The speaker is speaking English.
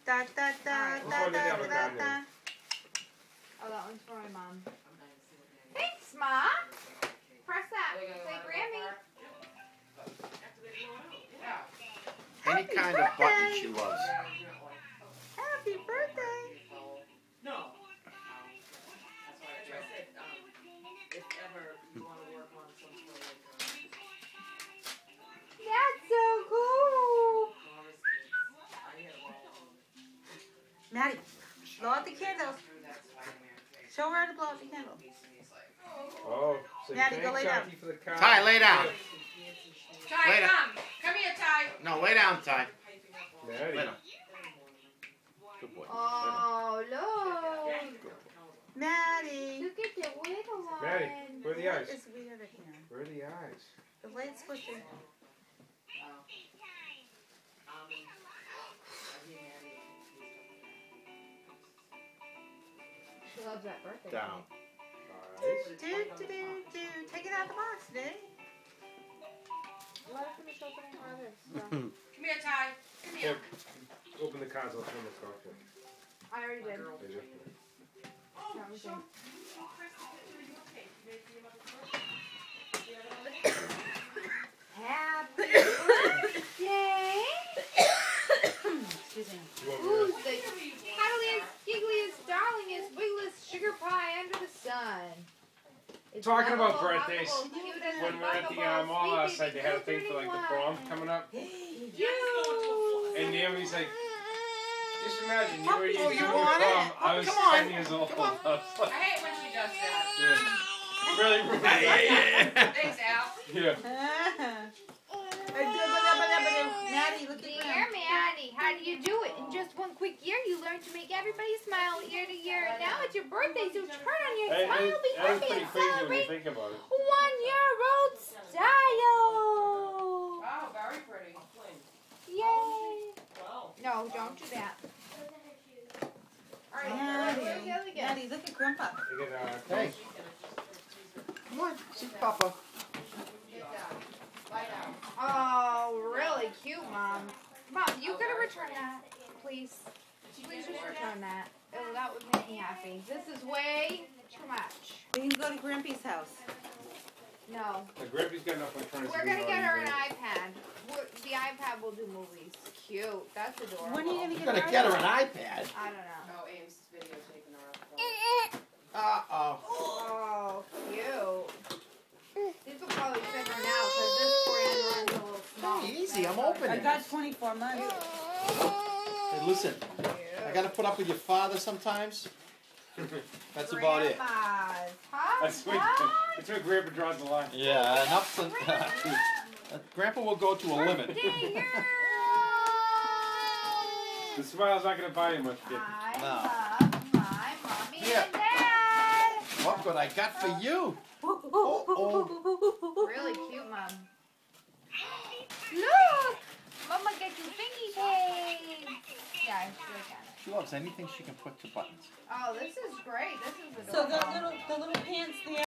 Da, da, da, da, da, da, da. Oh, that one's for my mom. Thanks, Ma. Press that. Say Grammy. Any kind of button she loves. Happy birthday. No. That's why I said, if ever you want to work on some sort of That's so cool. Maddie, blow out the candles. Show her how to blow out the candle. Oh, so Maddie, go lay down. for the car. Ty, lay down. Ty, Lay down. come here, Ty. No, lay down, Ty. Maddie. Lay down. Good boy. Oh, look. Maddie. Look at the little one. Maddie, where are the eyes? It's weird in here. Where are the eyes? The light's switching. She loves that birthday. Down. Do, do, do, do. Take it out of the box, Dave. Let her finish opening her others. So. Come here, Ty. Come here. Open the cards, I'll turn the talk to. I already did. Did you? That was it. Happy birthday. Excuse me. Who's the cuddliest, giggliest, darlingest, wiggliest sugar pie under the sun? It's Talking about lovable, birthdays, huggable, cute as a when we were at the buggable, mall last sweet night, they had a thing baby for like the one. prom coming up. You. And Naomi's like, just imagine, you were Puppy, you you were want prom. it? I was Come on. 10 years old. Come on. I was I like, hate when she does that. yeah. Really, really. Thanks, Al. Yeah. Maddie, look at Dear Graham. Maddie, how do you do it? In just one quick year, you learned to make everybody smile year to year. And now it's your birthday, so turn on your That smile, be was happy, pretty and crazy when you celebrate think about it. 1-year-old style. Wow, very pretty. Yay. Wow. No, don't do that. All right, Maddie, where's the other guy? Maddie, look at Grandpa. You get, Hey. Come on, see Papa. Oh, really cute, Mom. Mom, you gotta return that, please. Please just return that. Oh, that would make me happy. This is way too much. We can go to Grampy's house. No. Grampy's got enough on trying to We're gonna get her an iPad. The iPad will do movies. Cute. That's adorable. When are you You're gonna get her an iPad. I don't know. Oh, Ames videotaping her. Uh-oh. Oh, cute. These will probably fit her now because this brand runs a little small. Hey, easy, I'm I opening. got 24 months. Hey, listen. I gotta put up with your father sometimes. That's about it. Grandma's. That's when, that's when Grandpa draws the line. Yeah, enough to, Grandpa will go to a limit. Birthday girl. The smile's not gonna buy you much, kid. I No. love my mommy Here. and dad. Look what I got for you. Really cute, Mom. Look! Mama got you thingy tape. Yeah, I should have got it. She loves anything she can put to buttons. Oh, this is great. This is So adorable. the little pants there.